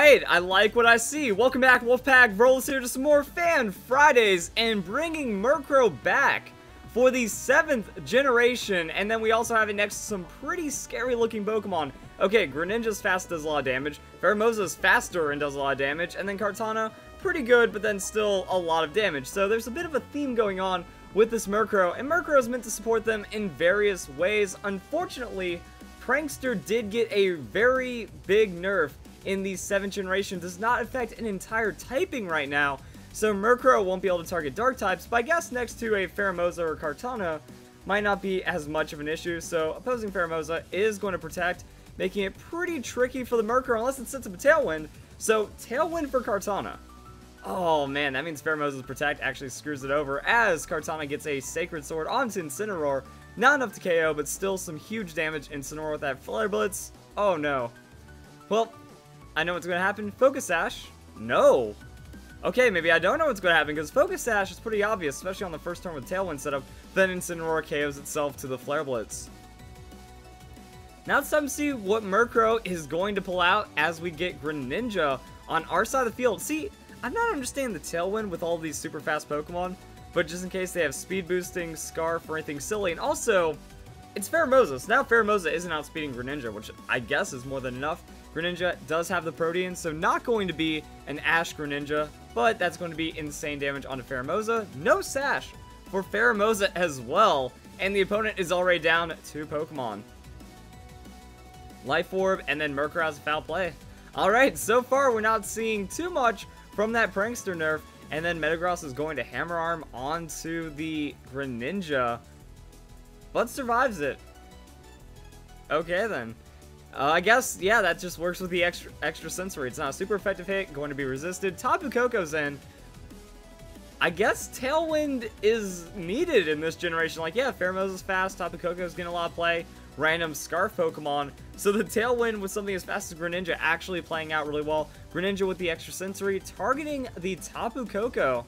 Alright, I like what I see. Welcome back, Wolfpack. Verlis here to some more Fan Fridays and bringing Murkrow back for the 7th generation. And then we also have it next to some pretty scary looking Pokemon. Okay, Greninja's fast, does a lot of damage. Pheromosa's faster and does a lot of damage. And then Kartana, pretty good, but then still a lot of damage. So there's a bit of a theme going on with this Murkrow. And Murkrow is meant to support them in various ways. Unfortunately, Prankster did get a very big nerf in the 7th generation. Does not affect an entire typing right now, so Murkrow won't be able to target dark types, but I guess next to a Pheromosa or Kartana might not be as much of an issue. So opposing Pheromosa is going to protect, making it pretty tricky for the Murkrow unless it sets up a Tailwind. So Tailwind for Kartana. Oh man, that means Pheromosa's protect actually screws it over as Kartana gets a Sacred Sword onto Incineroar. Not enough to KO, but still some huge damage. Incineroar with that Flare Blitz. Oh no. Well, I know what's going to happen. Focus Sash? No. Okay, maybe I don't know what's going to happen, because Focus Sash is pretty obvious, especially on the first turn with Tailwind setup. Then Incineroar KOs itself to the Flare Blitz. Now it's time to see what Murkrow is going to pull out as we get Greninja on our side of the field. See, I'm not understanding the Tailwind with all these super fast Pokemon, but just in case they have speed boosting, Scarf, or anything silly. And also, it's Pheromosa, so now Pheromosa isn't outspeeding Greninja, which I guess is more than enough. Greninja does have the Protean, so not going to be an Ash Greninja, but that's going to be insane damage onto Pheromosa. No Sash for Pheromosa as well, and the opponent is already down 2 Pokemon. Life Orb, and then Murkrow has a foul play. Alright, so far we're not seeing too much from that Prankster nerf, and then Metagross is going to Hammer Arm onto the Greninja, but survives it. Okay then. I guess, yeah, that just works with the extra sensory. It's not a super effective hit, going to be resisted. Tapu Koko's in. I guess Tailwind is needed in this generation. Like, yeah, Pheromosa's fast, Tapu Koko's getting a lot of play, random Scarf Pokemon. So the Tailwind with something as fast as Greninja actually playing out really well. Greninja with the extra sensory, targeting the Tapu Koko.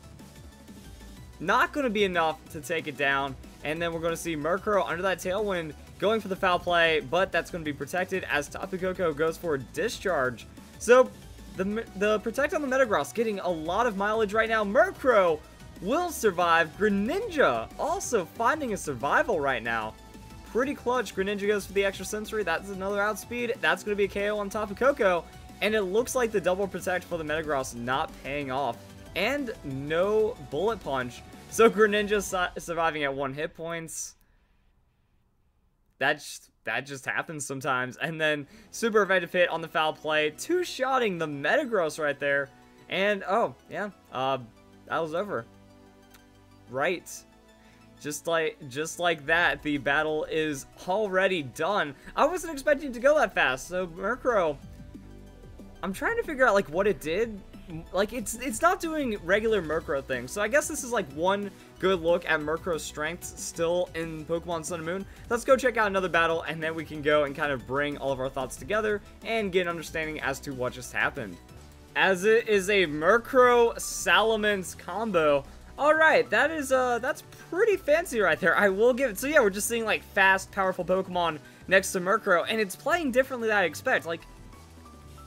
Not going to be enough to take it down. And then we're going to see Murkrow under that Tailwind going for the foul play, but that's going to be protected as Tapu Koko goes for a Discharge. So the protect on the Metagross getting a lot of mileage right now. Murkrow will survive. Greninja also finding a survival right now. Pretty clutch. Greninja goes for the extra sensory. That's another outspeed. That's going to be a KO on Tapu Koko. And it looks like the double protect for the Metagross not paying off. And no bullet punch. So Greninja surviving at 1 hit points. That just happens sometimes. And then super effective hit on the foul play. 2-shotting the Metagross right there. And, oh, yeah, that was over. Right. Just like that, the battle is already done. I wasn't expecting it to go that fast. So Murkrow, I'm trying to figure out like what it did. Like it's not doing regular Murkrow things. So I guess this is like one good look at Murkrow's strengths still in Pokemon Sun and Moon. Let's go check out another battle, and then we can go and kind of bring all of our thoughts together and get an understanding as to what just happened. As it is a Murkrow Salamence combo. Alright, that's pretty fancy right there. I will give it. So yeah, we're just seeing like fast, powerful Pokemon next to Murkrow, and it's playing differently than I expect. Like,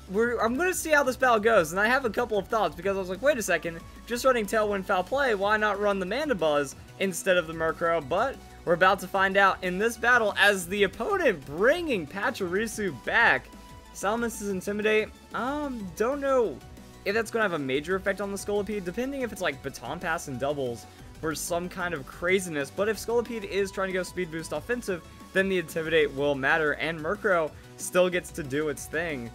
I'm going to see how this battle goes, and I have a couple of thoughts, because I was like, wait a second, just running Tailwind Foul Play, why not run the Mandibuzz instead of the Murkrow? But we're about to find out in this battle as the opponent bringing Pachirisu back. Salamence's Intimidate, don't know if that's going to have a major effect on the Scolipede, depending if it's like Baton Pass and doubles for some kind of craziness. But if Scolipede is trying to go Speed Boost offensive, then the Intimidate will matter, and Murkrow still gets to do its thing.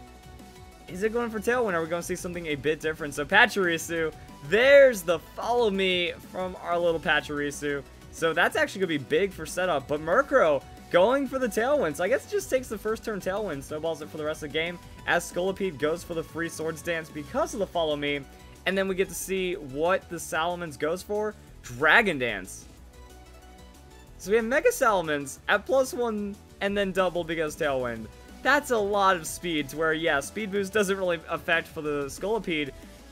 Is it going for Tailwind? Are we going to see something a bit different? So Pachirisu, there's the follow me from our little Pachirisu. So that's actually going to be big for setup. But Murkrow going for the Tailwind. So I guess it just takes the first turn Tailwind, snowballs it for the rest of the game, as Scolipede goes for the free Swords Dance because of the follow me. And then we get to see what the Salamence goes for. Dragon Dance. So we have Mega Salamence at +1 and then double because Tailwind. That's a lot of speed to where, yeah, Speed Boost doesn't really affect for the Scolipede.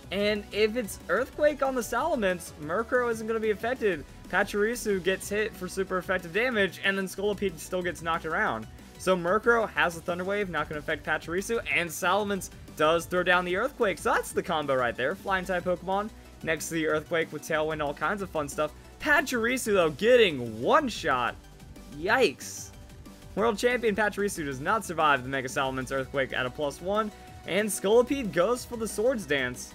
And if it's Earthquake on the Salamence, Murkrow isn't going to be affected. Pachirisu gets hit for super effective damage, and then Scolipede still gets knocked around. So Murkrow has a Thunder Wave, not going to affect Pachirisu, and Salamence does throw down the Earthquake. So that's the combo right there. Flying-type Pokemon next to the Earthquake with Tailwind, all kinds of fun stuff. Pachirisu, though, getting one shot. Yikes. World Champion Pachirisu does not survive the Mega Salamence Earthquake at a +1. And Scolipede goes for the Swords Dance.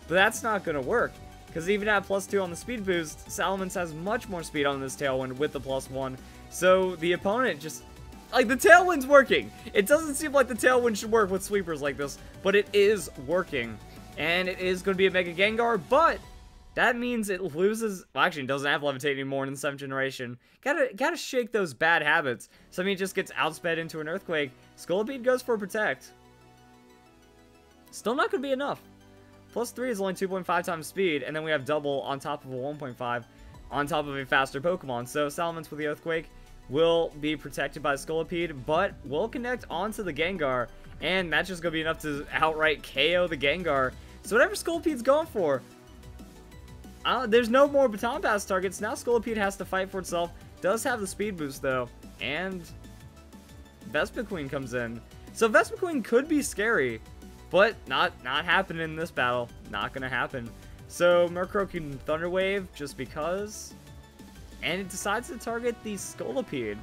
But that's not going to work. Because even at +2 on the speed boost, Salamence has much more speed on this Tailwind with the +1. So the opponent just... Like, the Tailwind's working. It doesn't seem like the Tailwind should work with sweepers like this. But it is working. And it is going to be a Mega Gengar. But that means it loses... Well, actually, it doesn't have Levitate anymore in the 7th generation. Gotta shake those bad habits. So, I mean, it just gets outsped into an Earthquake. Scolipede goes for a Protect. Still not going to be enough. +3 is only 2.5 times speed, and then we have double on top of a 1.5 on top of a faster Pokemon. So Salamence with the Earthquake will be protected by Scolipede, but will connect onto the Gengar, and that's just going to be enough to outright KO the Gengar. So whatever Scolipede's going for, there's no more Baton Pass targets. Now Scolipede has to fight for itself. Does have the speed boost, though, and Vespiquen comes in. So Vespiquen could be scary. But not happening in this battle. Not gonna happen. So Murkrow can Thunder Wave just because. And it decides to target the Scolipede.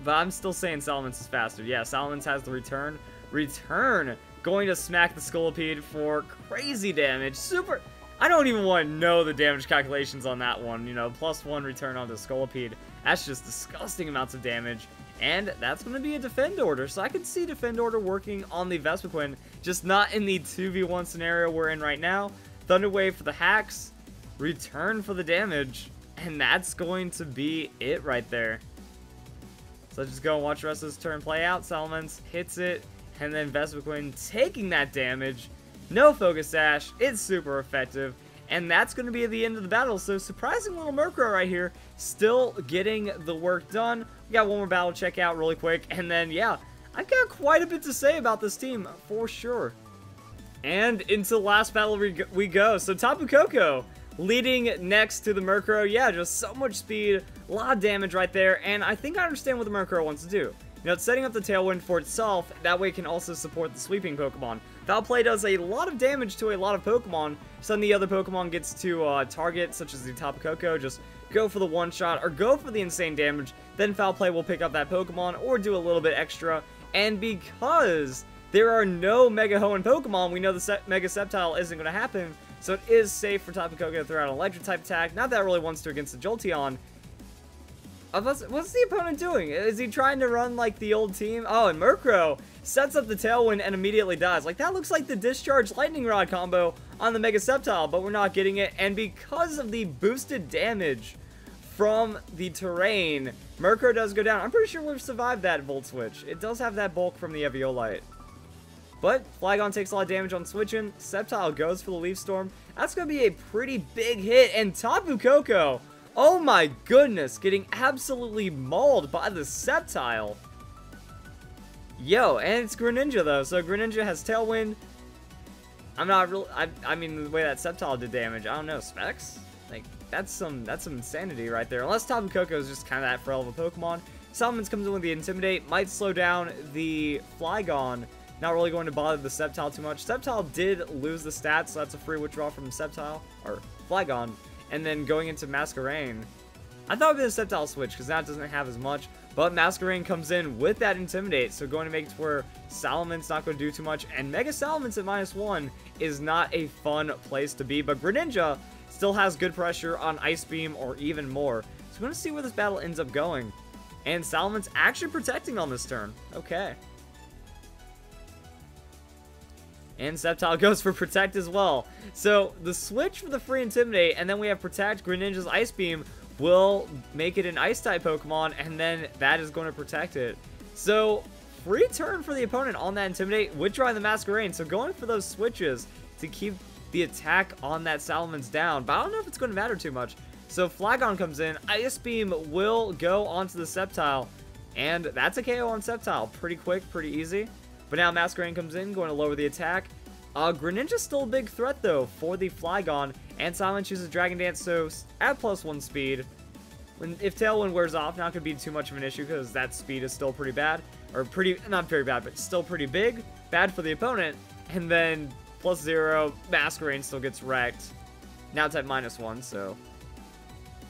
But I'm still saying Salamence is faster. Yeah, Salamence has the return. Return going to smack the Scolipede for crazy damage. Super. I don't even want to know the damage calculations on that one. You know, +1 return onto Scolipede. That's just disgusting amounts of damage. And that's going to be a Defend Order. So I can see Defend Order working on the Vespiquen, just not in the 2v1 scenario we're in right now. Thunder Wave for the hacks, return for the damage, and that's going to be it right there. So let's just go and watch the rest of this turn play out. Salamence hits it, and then Vespiquen taking that damage. No Focus Sash. It's super effective. And that's going to be the end of the battle. So surprising little Murkrow right here. Still getting the work done. We got one more battle to check out really quick. And then, yeah, I've got quite a bit to say about this team for sure. And into the last battle we go. So Tapu Koko leading next to the Murkrow. Yeah, just so much speed. A lot of damage right there. And I think I understand what the Murkrow wants to do. You know, it's setting up the Tailwind for itself. That way it can also support the sweeping Pokemon. Foul Play does a lot of damage to a lot of Pokemon. So then the other Pokemon gets to target, such as the Tapu Koko, just go for the one-shot or go for the insane damage. Then Foul Play will pick up that Pokemon or do a little bit extra. And because there are no Mega Hoenn Pokemon, we know the Mega Sceptile isn't going to happen. So it is safe for Tapu Koko to throw out an Electric-type attack. Not that it really wants to against the Jolteon. What's the opponent doing? Is he trying to run like the old team? Oh, and Murkrow sets up the Tailwind and immediately dies. Like, that looks like the Discharge Lightning Rod combo on the Mega Sceptile, but we're not getting it. And because of the boosted damage from the terrain, Murkrow does go down. I'm pretty sure we've survived that Volt Switch. It does have that bulk from the Eviolite. But Flygon takes a lot of damage on switching. Sceptile goes for the Leaf Storm. That's going to be a pretty big hit. And Tapu Koko, oh my goodness, getting absolutely mauled by the Sceptile. Yo, and it's Greninja though, so Greninja has Tailwind. I'm not really, I mean, the way that Sceptile did damage, I don't know, Specs? Like, that's some insanity right there. Unless Tapu Koko is just kind of that frail of a Pokemon. Salamence comes in with the Intimidate, might slow down the Flygon. Not really going to bother the Sceptile too much. Sceptile did lose the stats, so that's a free withdrawal from Sceptile, or Flygon. And then going into Masquerain, I thought it would be a Sceptile switch, because that doesn't have as much. But Masquerain comes in with that Intimidate, so going to make it to where Salamence not going to do too much. And Mega Salamence at -1 is not a fun place to be. But Greninja still has good pressure on Ice Beam or even more. So we're going to see where this battle ends up going. And Salamence actually protecting on this turn. Okay. And Sceptile goes for Protect as well. So the switch for the free Intimidate, and then we have Protect. Greninja's Ice Beam will make it an Ice-type Pokemon, and then that is going to protect it. So free turn for the opponent on that Intimidate, withdrawing the Masquerain. So going for those switches to keep the attack on that Salamence down. But I don't know if it's going to matter too much. So Flygon comes in. Ice Beam will go onto the Sceptile, and that's a KO on Sceptile. Pretty quick, pretty easy. But now Masquerain comes in, going to lower the attack. Greninja's still a big threat, though, for the Flygon. And Salamence uses Dragon Dance, so at +1 speed, if Tailwind wears off, not going to be too much of an issue because that speed is still pretty bad. Or not very bad, but still pretty big. Bad for the opponent. And then +0, Masquerain still gets wrecked. Now type -1, so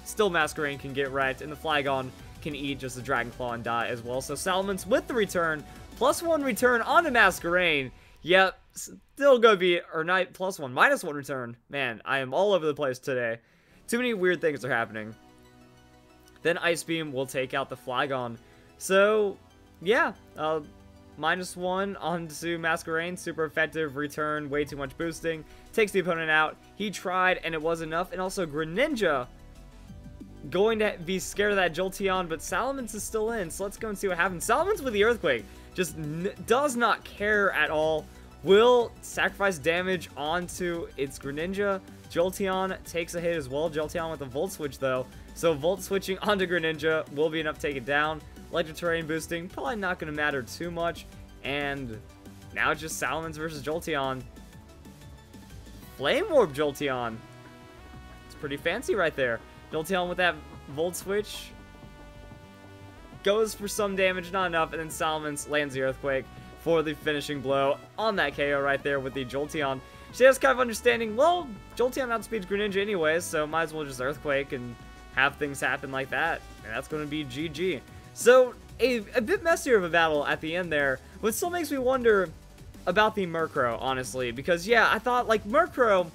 still Masquerain can get wrecked. And the Flygon can eat just the Dragon Claw and die as well. So Salamence with the return, +1 return on the Masquerain. Yep, still gonna be, or not +1, -1 return. Man, I am all over the place today. Too many weird things are happening. Then Ice Beam will take out the Flygon. So, yeah, -1 onto Masquerain. Super effective return, way too much boosting. Takes the opponent out. He tried, and it was enough. And also, Greninja going to be scared of that Jolteon, but Salamence is still in. So let's go and see what happens. Salamence with the Earthquake just does not care at all. Will sacrifice damage onto its Greninja. Jolteon takes a hit as well. Jolteon with a Volt Switch, though. So Volt Switching onto Greninja will be enough to take it down. Electric Terrain boosting, probably not going to matter too much. And now it's just Salamence versus Jolteon. Flame Orb Jolteon. It's pretty fancy right there. Jolteon with that Volt Switch goes for some damage, not enough, and then Salamence lands the Earthquake for the finishing blow on that KO right there with the Jolteon. She has kind of understanding, well, Jolteon outspeeds Greninja anyways, so might as well just Earthquake and have things happen like that, and that's going to be GG. So, a bit messier of a battle at the end there, but still makes me wonder about the Murkrow, honestly, because, yeah, I thought, like, Murkrow,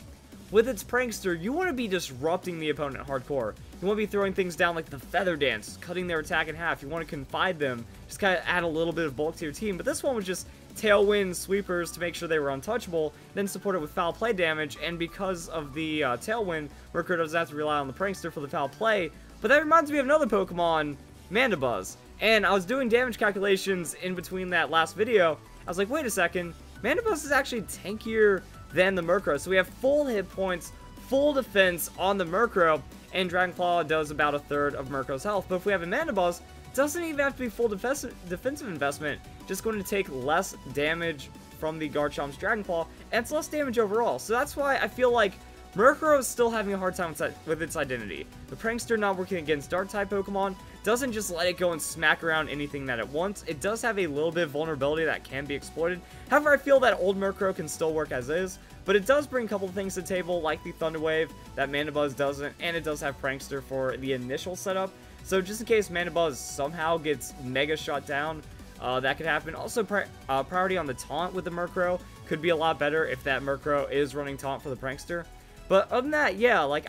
with its Prankster, you want to be disrupting the opponent hardcore. You want to be throwing things down like the Feather Dance, cutting their attack in half. You want to confide them, just kind of add a little bit of bulk to your team. But this one was just Tailwind sweepers to make sure they were untouchable, then support it with foul play damage. And because of the Tailwind, Murkrow doesn't have to rely on the Prankster for the foul play. But that reminds me of another Pokemon, Mandibuzz. And I was doing damage calculations in between that last video. I was like, wait a second, Mandibuzz is actually tankier than the Murkrow. So we have full hit points, full defense on the Murkrow, and Dragon Claw does about a third of Murkrow's health. But if we have a Mandibuzz, it doesn't even have to be full defensive investment, just going to take less damage from the Garchomp's Dragon Claw, and it's less damage overall. So that's why I feel like Murkrow is still having a hard time with its identity. The Prankster not working against Dark-type Pokemon doesn't just let it go and smack around anything that it wants. It does have a little bit of vulnerability that can be exploited. However, I feel that old Murkrow can still work as is, but it does bring a couple of things to the table, like the Thunder Wave that Mandibuzz doesn't, and it does have Prankster for the initial setup. So just in case Mandibuzz somehow gets mega shot down, that could happen. Also, priority on the taunt with the Murkrow could be a lot better if that Murkrow is running taunt for the Prankster. But other than that, yeah, like,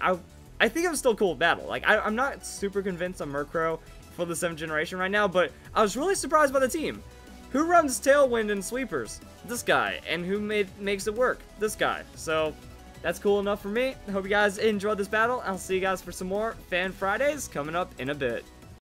I think it was still a cool battle. Like, I'm not super convinced on Murkrow for the 7th generation right now, but I was really surprised by the team. Who runs Tailwind and Sweepers? This guy. And who makes it work? This guy. So, that's cool enough for me. I hope you guys enjoyed this battle. I'll see you guys for some more Fan Fridays coming up in a bit.